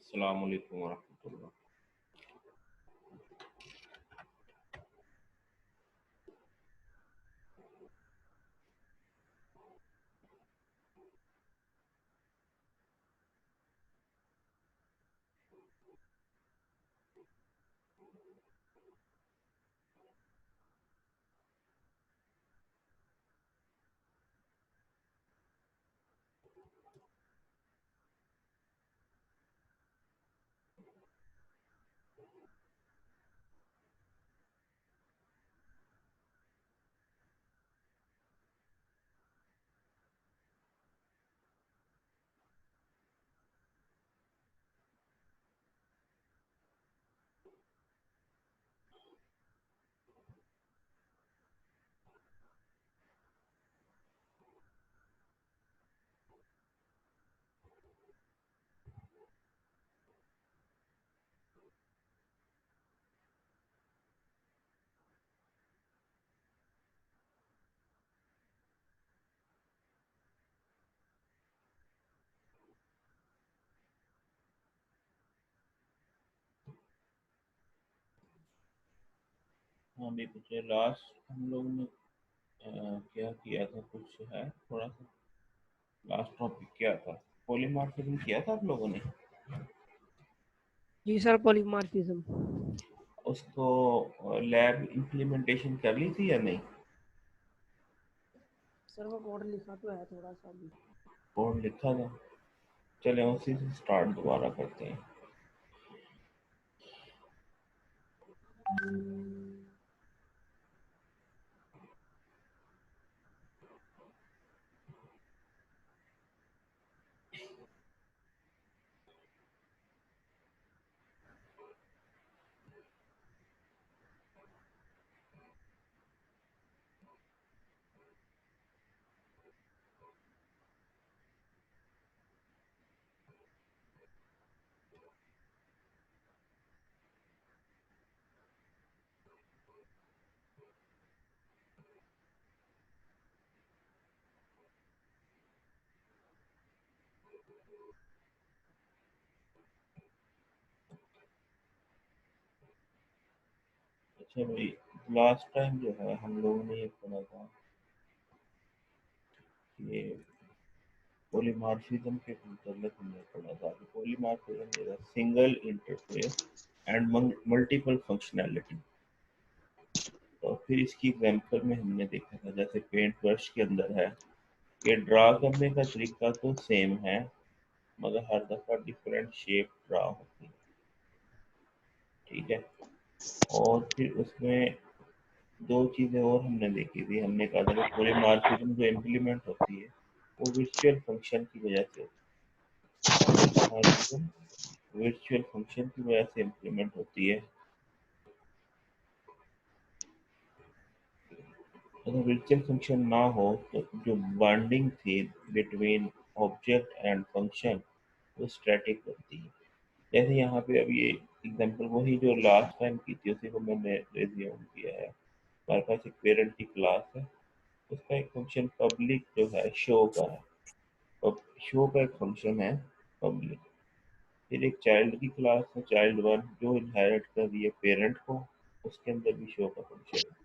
अस्सलाम वालेकुम वरहमतुल्लाह। हाँ भी पूछे लास्ट हम लोग ने क्या किया था, कुछ है थोड़ा सा। लास्ट टॉपिक क्या था? पॉलीमॉर्फिज्म किया था आप लोगों ने। जी सर, पॉलीमॉर्फिज्म। उसको लैब इम्प्लीमेंटेशन कर ली थी या नहीं? सर वो कोड लिखा तो है थोड़ा सा भी। कोड लिखा था। चले उसी से स्टार्ट दोबारा करते हैं। अच्छा भाई, लास्ट टाइम जो है हम लोगों ने ये पढ़ा था कि पॉलीमॉर्फिज्म के मतलब हमने पढ़ा था कि polymorphism is a single interface and multiple functionality. और फिर इसकी एग्जांपल में हमने देखा था जैसे पेंट ब्रश के अंदर है कि ड्रा करने का तरीका तो सेम है, मगर हर दफ़ा डिफरेंट शेप ड्रा होती है। ठीक है। और फिर उसमें दो चीज़ें और हमने देखी थी। हमने कहा था कि पॉलीमॉर्फिज्म जो इम्प्लीमेंट होती है वो वर्चुअल फंक्शन की वजह से होती है। पॉलीमॉर्फिज्म वर्चुअल फंक्शन की वजह से इम्प्लीमेंट होती है। अगर वर्चुअल फंक्शन ना हो तो जो बॉन्डिंग थी बिटवीन ऑब्जेक्ट एंड फंक्शन वो स्टैटिक बनती है। जैसे यहाँ पे अभी ये एग्जांपल वही जो लास्ट टाइम की थी उसी को मैंने रिज्यूम किया है। हमारे पास एक पेरेंट की क्लास है, उसका एक फंक्शन पब्लिक जो है शो का है। अब शो का एक फंक्शन है पब्लिक। फिर एक चाइल्ड की क्लास है चाइल्ड वन जो इनहेरिट कर रही है पेरेंट को, उसके अंदर भी शो का फंक्शन है।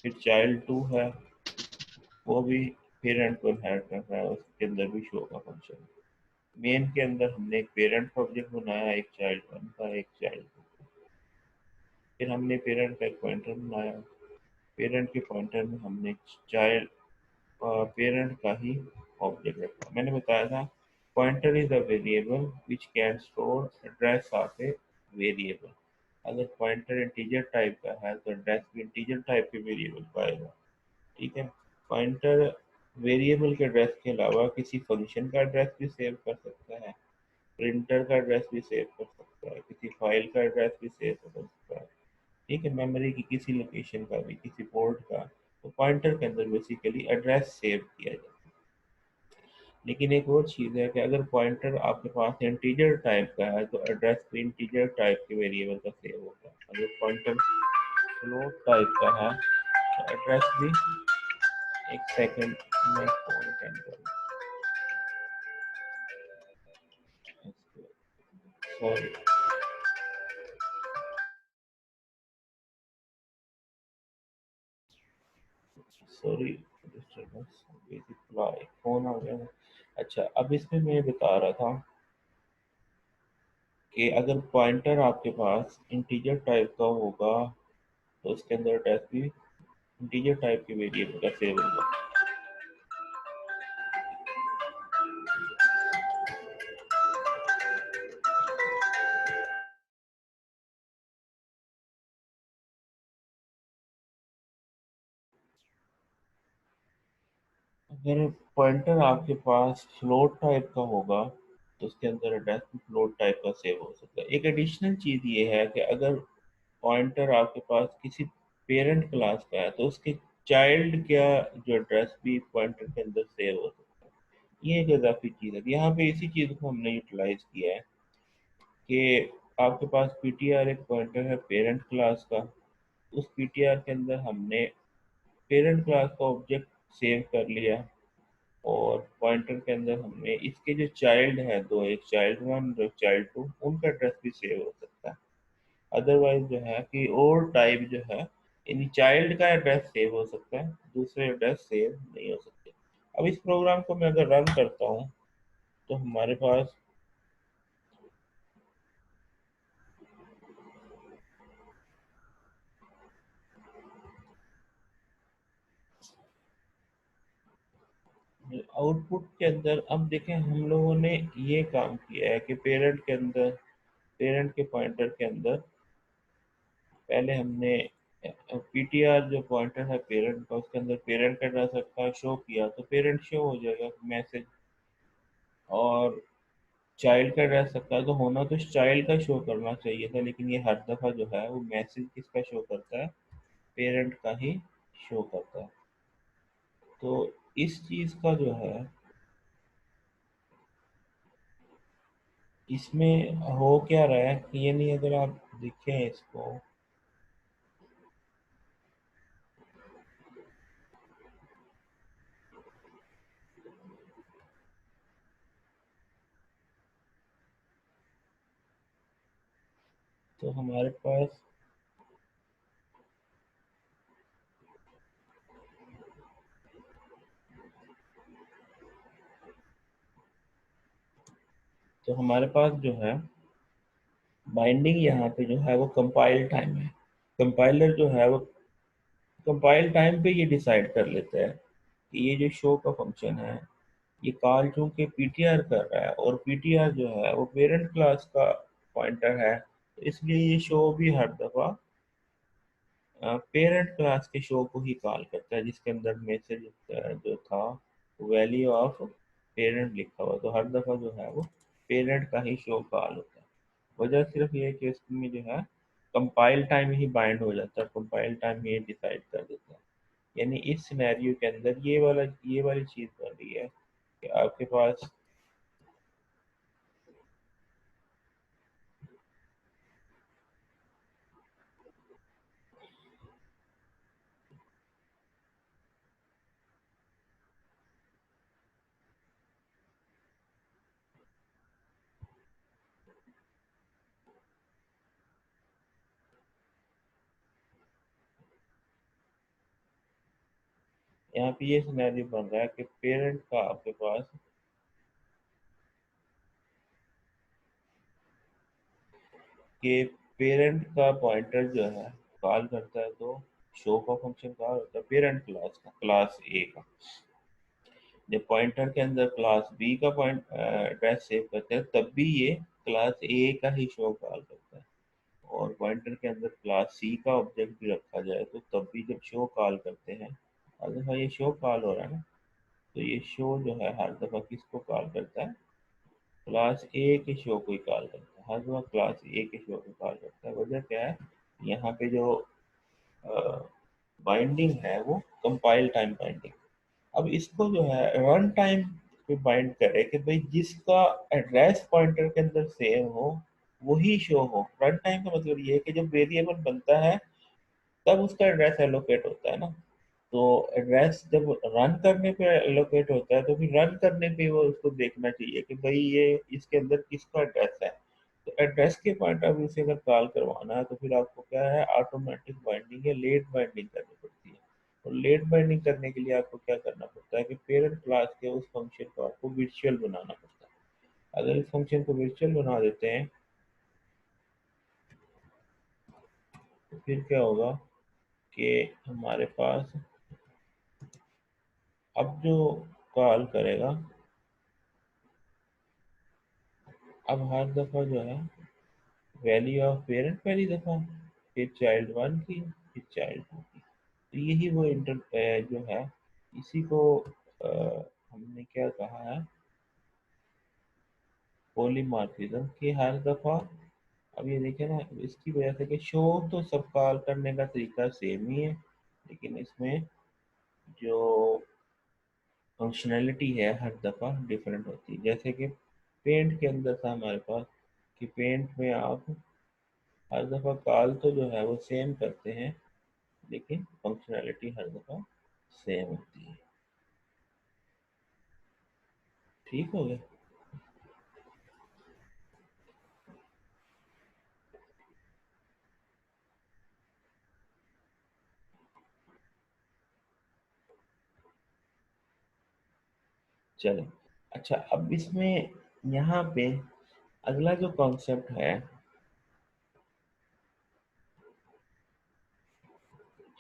फिर चाइल्ड टू है, वो भी पेरेंट को इनहेरिट कर रहा है, उसके अंदर भी शो का फंक्शन है। मेन के अंदर हमने एक पेरेंट का ऑब्जेक्ट बनाया, एक चाइल्ड वन का, एक चाइल्ड टू का। फिर हमने पेरेंट का एक पॉइंटर बनाया। पेरेंट के पॉइंटर में हमने चाइल्ड पेरेंट का ही ऑब्जेक्ट रखा। मैंने बताया था pointer is a variable which can store address of a variable. अगर पॉइंटर इंटीजर टाइप का है तो एड्रेस भी इंटीजर टाइप के वेरिएबल पाएगा। ठीक है। पॉइंटर वेरिएबल के एड्रेस के अलावा किसी फंक्शन का एड्रेस भी सेव कर सकता है, प्रिंटर का एड्रेस भी सेव कर सकता है, किसी फाइल का एड्रेस भी सेव कर सकता है। ठीक है, मेमोरी की किसी लोकेशन का भी, किसी पोर्ट का। तो पॉइंटर के अंदर बेसिकली एड्रेस सेव किया जाता है। लेकिन एक और चीज़ है कि अगर पॉइंटर आपके पास इंटीजर टाइप का है तो एड्रेस भी इंटीजर टाइप के वेरिएबल का सेव होगा। अगर पॉइंटर फ्लोट टाइप का है तो एड्रेस भी, एक सेकंड में फोन अटेंड करूँ। Sorry sorry disturbance, reply phone आ गया। अच्छा, अब इसमें मैं बता रहा था कि अगर पॉइंटर आपके पास इंटीजर टाइप का होगा तो उसके अंदर अटैच भी इंटीजर टाइप के वेरिएबल का सेव होगा। अगर पॉइंटर आपके पास फ्लोट टाइप का होगा तो उसके अंदर एड्रेस भी फ्लोट टाइप का सेव हो सकता है। एक एडिशनल चीज़ ये है कि अगर पॉइंटर आपके पास किसी पेरेंट क्लास का है तो उसके चाइल्ड का जो एड्रेस भी पॉइंटर के अंदर सेव हो सकता है। ये एक इजाफी चीज़ है। यहाँ पे इसी चीज़ को हमने यूटिलाइज किया है कि आपके पास पीटीआर एक पॉइंटर है पेरेंट क्लास का। उस पीटीआर के अंदर हमने पेरेंट क्लास का ऑब्जेक्ट सेव कर लिया और पॉइंटर के अंदर हमने इसके जो चाइल्ड है दो, एक चाइल्ड वन और एक चाइल्ड टू, उनका एड्रेस भी सेव हो सकता है। अदरवाइज जो है कि और टाइप जो है इन चाइल्ड का एड्रेस सेव हो सकता है, दूसरे एड्रेस सेव नहीं हो सकते। अब इस प्रोग्राम को मैं अगर रन करता हूँ तो हमारे पास आउटपुट के अंदर अब देखें हम लोगों ने ये काम किया है कि पेरेंट के अंदर, पेरेंट के पॉइंटर के अंदर पहले हमने पीटीआर जो पॉइंटर है पेरेंट का उसके अंदर पेरेंट का एड्रेस रखा, शो किया तो पेरेंट शो हो जाएगा मैसेज। और चाइल्ड का एड्रेस रखा है तो होना तो चाइल्ड का शो करना चाहिए था, लेकिन ये हर दफ़ा जो है वो मैसेज किसका शो करता है, पेरेंट का ही शो करता है। तो इस चीज़ का जो है इसमें हो क्या रहा है कि ये नहीं, अगर आप देखें इसको तो हमारे पास जो है बाइंडिंग यहाँ पे जो है वो कंपाइल टाइम है। कंपाइलर जो है वो कंपाइल टाइम पे ये डिसाइड कर लेता है कि ये जो शो का फंक्शन है ये कॉल चूंकि पीटीआर कर रहा है और पीटीआर जो है वो पेरेंट क्लास का पॉइंटर है, तो इसलिए ये शो भी हर दफ़ा पेरेंट क्लास के शो को ही कॉल करता है जिसके अंदर मैसेज जो था वैल्यू ऑफ पेरेंट लिखा हुआ, तो हर दफ़ा जो है वो पेरेंट का ही शो कॉल होता है। वजह सिर्फ ये है कि इसमें जो है कंपाइल टाइम ही बाइंड हो जाता है, कंपाइल टाइम ये डिसाइड कर देता है। यानी इस सिनेरियो के अंदर ये वाली चीज़ बन रही है कि आपके पास यहाँ पे ये सिनेरियो बन रहा है कि पेरेंट का आपके पास कि पेरेंट का पॉइंटर जो है कॉल करता है तो शो का फंक्शन कॉल होता है पेरेंट क्लास का, क्लास ए का। जब पॉइंटर के अंदर क्लास बी का पॉइंट एड्रेस सेव करते हैं तब भी ये क्लास ए का ही शो कॉल करता है। और पॉइंटर के अंदर क्लास सी का ऑब्जेक्ट भी रखा जाए तो तब भी जब शो कॉल करते हैं, हर दफ़ा ये शो कॉल हो रहा है ना, तो ये शो जो है हर दफ़ा किसको कॉल करता है, क्लास ए के शो को ही कॉल करता है, हर दफ़ा क्लास ए के शो को कॉल करता है। वजह क्या है, यहाँ पे जो बाइंडिंग है वो कंपाइल टाइम बाइंडिंग। अब इसको जो है रन टाइम पे बाइंड करे कि भाई जिसका एड्रेस पॉइंटर के अंदर सेव हो वही शो हो। रन टाइम का मतलब ये है कि जब वेरिएबल बनता है तब उसका एड्रेस एलोकेट होता है ना, तो एड्रेस जब रन करने पे एलोकेट होता है तो फिर रन करने पे वो उसको देखना चाहिए कि भाई ये इसके अंदर किसका एड्रेस है। तो एड्रेस के पॉइंट ऑफ व्यू से अगर कॉल करवाना है तो फिर आपको क्या है, ऑटोमेटिक बाइंडिंग या लेट बाइंडिंग करनी पड़ती है। और लेट बाइंडिंग करने के लिए आपको क्या करना पड़ता है कि पेरेंट क्लास के उस फंक्शन को आपको वर्चुअल बनाना पड़ता है। अगर इस फंक्शन को वर्चुअल बना देते हैं तो फिर क्या होगा कि हमारे पास अब जो कॉल करेगा, अब हर दफ़ा जो है वैल्यू ऑफ पेरेंट पहली दफ़ा, फिर चाइल्ड वन की, फिर चाइल्ड टू की। तो यही वो जो है, इसी को हमने क्या कहा है, पॉलीमॉर्फिज्म की हर दफ़ा। अब ये देखें ना, इसकी वजह से कि शो तो सब कॉल करने का तरीका सेम ही है, लेकिन इसमें जो फंक्शनैलिटी है हर दफ़ा डिफरेंट होती है। जैसे कि पेंट के अंदर था हमारे पास कि पेंट में आप हर दफ़ा कॉल तो जो है वो सेम करते हैं, लेकिन फंक्शनैलिटी हर दफ़ा सेम होती है। ठीक हो गया। चलो, अच्छा अब इसमें यहाँ पे अगला जो कॉन्सेप्ट है,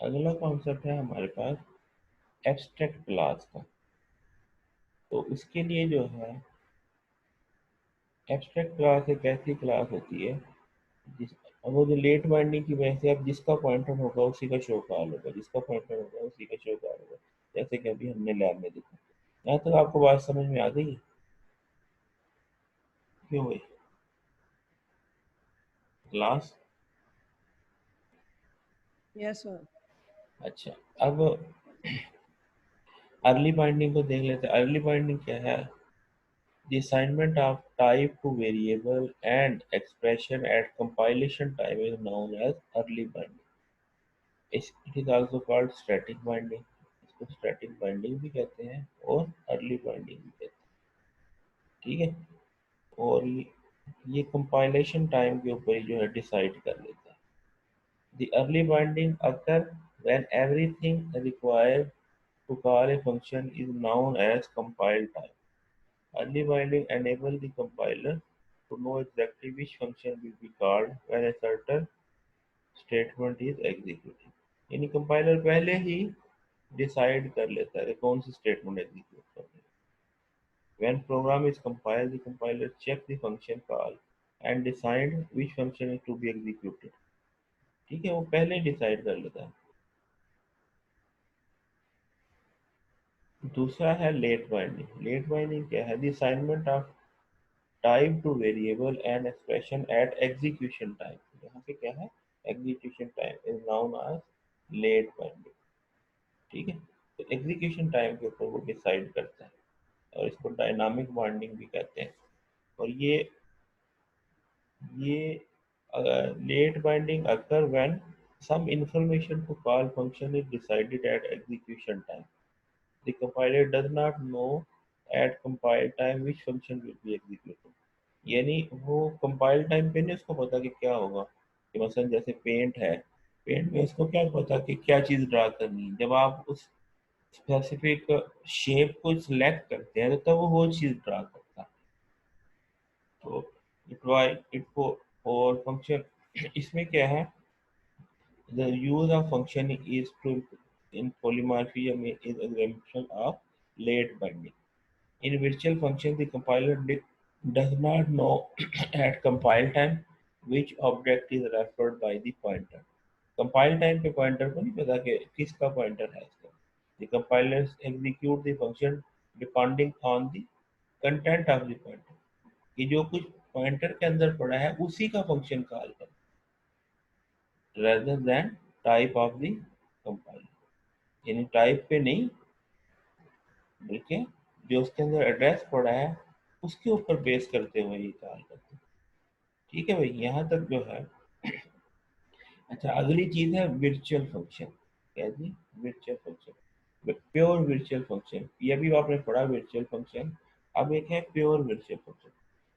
अगला कॉन्सेप्ट है हमारे पास एब्स्ट्रैक्ट क्लास का। तो इसके लिए जो है, एब्स्ट्रैक्ट क्लास एक ऐसी क्लास होती है जिस, वो जो लेट बाइंडिंग की वजह से अब जिसका पॉइंटर होगा उसी का शो कॉल होगा, जिसका पॉइंटर होगा उसी का शो कॉल होगा, जैसे कि अभी हमने लैब में देखा। यहाँ तक आपको बात समझ में आ गई? क्यों भाई? क्लास। Yes sir. अच्छा, अब अर्ली बाइंडिंग को देख लेते हैं। अर्ली बाइंडिंग क्या है? The assignment of type to variable and expression at compilation time is known as early binding. It is also called static binding. इसको static binding भी कहते हैं और early binding भी कहते हैं। ठीक है। और ये compilation time के ऊपर ही जो है डिसाइड कर लेता है। The early binding occur when everything required to call a function is known as compile time. Early binding enables the compiler to know exactly which function will be called when a certain statement is executed. यानी compiler पहले ही decide कर लेता है कि कौन सी statement execute करनी है। When program is compiled, the compiler check the function call and decide which function is to be executed. ठीक है, वो पहले ही डिसाइड कर लेता है। दूसरा है लेट बाइंडिंग। लेट बाइंडिंग क्या है? The assignment of type to variable and expression at execution time. यहाँ पे क्या है? Execution time is known as late binding. ठीक है। तो एग्जीक्यूशन टाइम के ऊपर वो डिसाइड करता है, और इसको डायनामिक बाइंडिंग भी कहते हैं। और ये late binding occur when some information to call function is decided at execution time. The compiler does not know at compile time which function will be executed. यानी वो कंपाइल टाइम पे नहीं उसको पता कि क्या होगा। कि मसलन जैसे पेंट है, पेंट में उसको क्या पता कि क्या चीज़ ड्रा करनी है। जब आप उस स्पेसिफिक शेप को सिलेक्ट करते हैं तो तब वो चीज़ ड्रा करता है। तो इट को, और फंक्शन इसमें क्या है, the use of function is to in polymorphism is example of late binding. In virtual function, the compiler does not know at compile time which object is referred by the pointer. Compile time पे pointer को नहीं पता कि किसका pointer है इसका। The compilers execute the function depending on the content of the pointer. कि जो कुछ pointer के अंदर पड़ा है उसी का function कॉल कर, rather than type of the compiler। यानी टाइप पे नहीं, बल्कि जो उसके अंदर एड्रेस पड़ा है उसके ऊपर बेस करते हुए ये कॉल करते हैं। ठीक है भाई, यहाँ तक जो है। अच्छा, अगली चीज है वर्चुअल फंक्शन। क्या जी? Virtual function, pure virtual function. ये भी आपने पढ़ा वर्चुअल फंक्शन। अब एक है pure virtual function.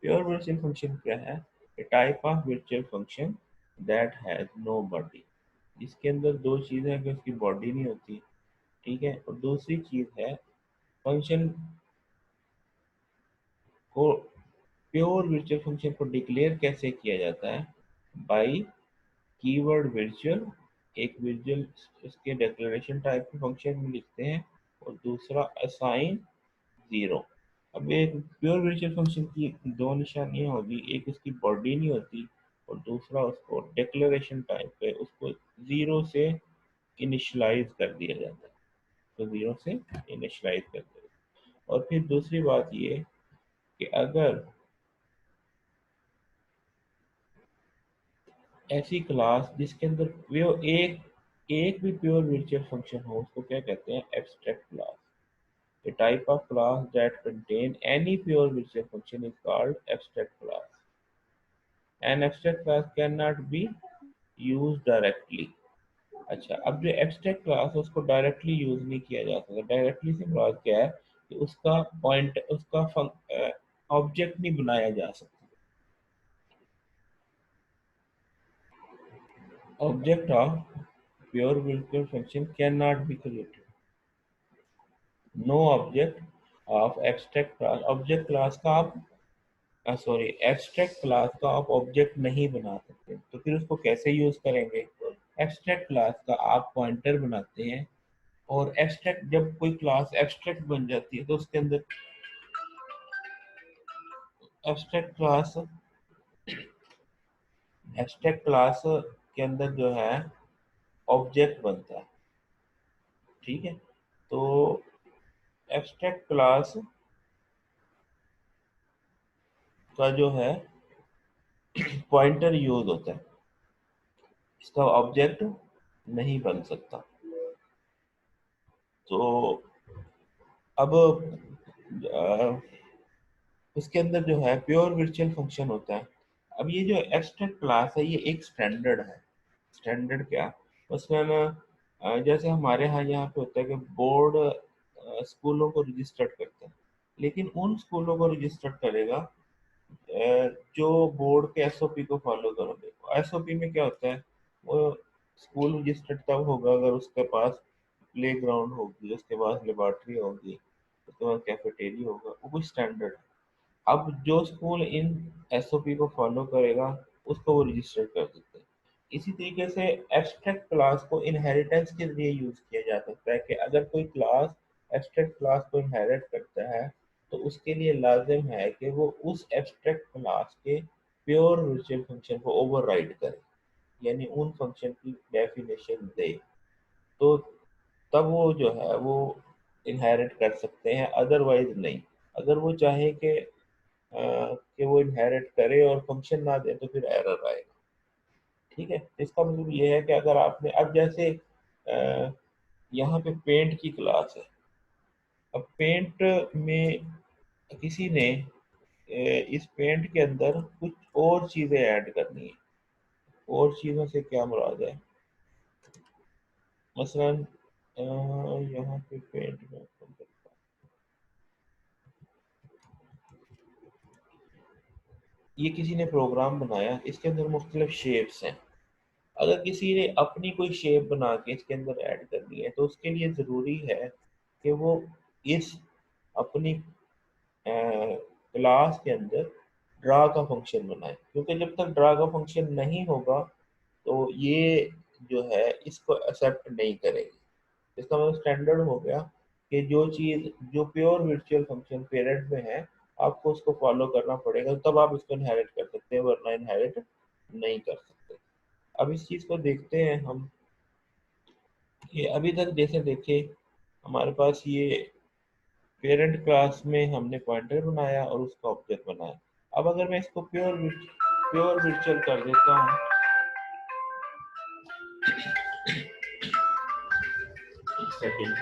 Pure virtual function क्या है? A type of virtual function that has no body. इसके अंदर दो चीज़ें हैं कि उसकी बॉडी नहीं होती, ठीक है, और दूसरी चीज़ है फंक्शन को, प्योर वर्चुअल फंक्शन को डिक्लेयर कैसे किया जाता है, बाई कीवर्ड वर्चुअल। एक वर्चुअल इसके डिक्लेरेशन टाइप के फंक्शन में लिखते हैं, और दूसरा असाइन जीरो। अब एक प्योर वर्चुअल फंक्शन की दो निशानियां होगी, एक उसकी बॉडी नहीं होती, और दूसरा उसको डिक्लेरेशन टाइप पे उसको जीरो से इनिशलाइज कर दिया जाता है। तो जीरो से इनिशलाइज कर दिया, और फिर दूसरी बात ये कि अगर ऐसी क्लास जिसके अंदर वो एक एक भी प्योर वर्चुअल फंक्शन हो, उसको क्या कहते हैं, abstract class. A type of class that contain any pure virtual function is called abstract class. An abstract class cannot be used directly. अच्छा, अब जो एब्स्ट्रैक्ट क्लास है उसको डायरेक्टली यूज नहीं किया जा सकता। डायरेक्टली से मुराद क्या है कि उसका पॉइंट, उसका ऑब्जेक्ट नहीं बनाया जा सकता। Object of pure virtual function can not be created. No object of abstract class, object class का आप सॉरी एब्स्ट्रैक्ट क्लास का आप ऑब्जेक्ट नहीं बना सकते, तो फिर उसको कैसे यूज करेंगे। एब्स्ट्रैक्ट क्लास का आप पॉइंटर बनाते हैं, और एब्स्ट्रैक्ट जब कोई क्लास एब्स्ट्रैक्ट बन जाती है तो उसके अंदर एब्स्ट्रैक्ट क्लास एब्स्ट्रैक्ट क्लास के अंदर जो है ऑब्जेक्ट बनता है, ठीक है। तो एब्स्ट्रैक्ट क्लास का जो है पॉइंटर यूज होता है, इसका ऑब्जेक्ट नहीं बन सकता। तो अब उसके अंदर जो है प्योर वर्चुअल फंक्शन होता है। अब ये जो एब्स्ट्रैक्ट क्लास है ये एक स्टैंडर्ड है। स्टैंडर्ड क्या, मसलन जैसे हमारे यहाँ पे होता है कि बोर्ड स्कूलों को रजिस्टर्ड करते हैं, लेकिन उन स्कूलों को रजिस्टर्ड करेगा जो बोर्ड के एसओपी को फॉलो करोगे। एसओपी में क्या होता है, वो स्कूल रजिस्टर्ड तब होगा अगर उसके पास प्ले ग्राउंड होगी, उसके पास लेबॉर्ट्री होगी, उसके पास कैफेटेरिया होगा, वो कुछ स्टैंडर्ड। अब जो स्कूल इन एसओपी को फॉलो करेगा उसको वो रजिस्टर कर देते हैं। इसी तरीके से एब्स्ट्रैक्ट क्लास को इनहेरिटेंस के लिए यूज किया जा सकता है कि अगर कोई क्लास एब्स्ट्रैक्ट क्लास को इनहेरिट करता है तो उसके लिए लाजिम है कि वो उस एब्स्ट्रैक्ट क्लास के प्योर वर्चुअल फंक्शन को ओवरराइड करे, यानी उन फंक्शन की डेफिनेशन दे, तो तब वो जो है वो इनहेरिट कर सकते हैं, अदरवाइज नहीं। अगर वो चाहे कि वो इनहेरिट करे और फंक्शन ना दे तो फिर एरर आएगा, ठीक है। इसका मतलब ये है कि अगर आपने अब जैसे यहाँ पे पेंट की क्लास है, अब पेंट में किसी ने इस पेंट के अंदर कुछ और चीज़ें ऐड करनी है। और चीज़ों से क्या मुराद है, मसलन यहाँ पे पेंट में ये किसी ने प्रोग्राम बनाया, इसके अंदर मुख्तलिफ शेप्स हैं। अगर किसी ने अपनी कोई शेप बना के इसके अंदर ऐड करनी है तो उसके लिए ज़रूरी है कि वो इस अपनी क्लास के अंदर ड्रा का फंक्शन बनाए, क्योंकि जब तक ड्रा का फंक्शन नहीं होगा तो ये जो है इसको एक्सेप्ट नहीं करेगी। इसका मतलब स्टैंडर्ड हो गया कि जो चीज़ जो प्योर वर्चुअल फंक्शन पेरेंट में है आपको उसको फॉलो करना पड़ेगा, तब आप इसको इनहेरिट कर सकते हैं, वरना इनहेरिट नहीं कर सकते। अब इस चीज़ को देखते हैं हम, ये अभी तक जैसे देखे हमारे पास ये पेरेंट क्लास में हमने पॉइंटर बनाया और उसका ऑब्जेक्ट बनाया। अब अगर मैं इसको प्योर वर्चुअल कर देता हूँ, सेटिंग,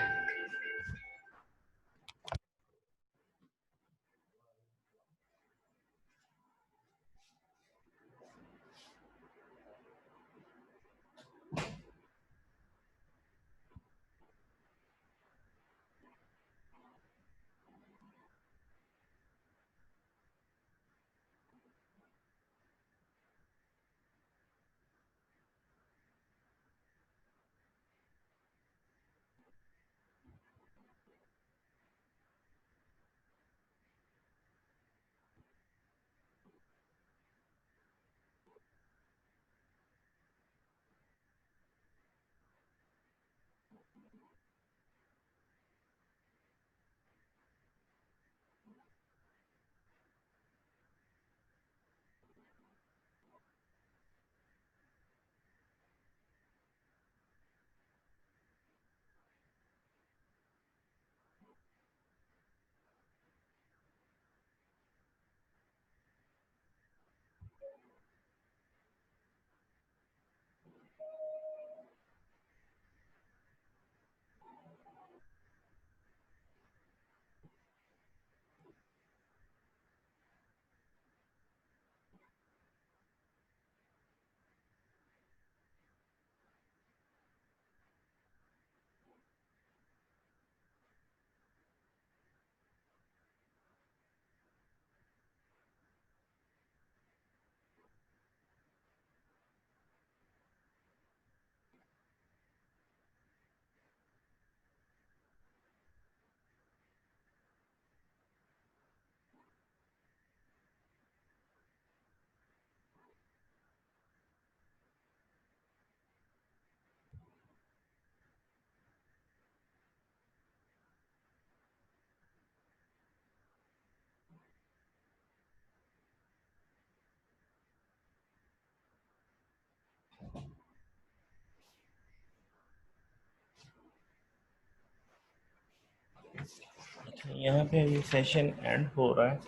यहाँ पे ये सेशन एंड हो रहा है,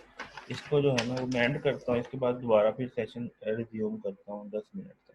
इसको जो है ना वो मैं एंड करता हूँ, इसके बाद दोबारा फिर सेशन रिज्यूम करता हूँ 10 मिनट तक।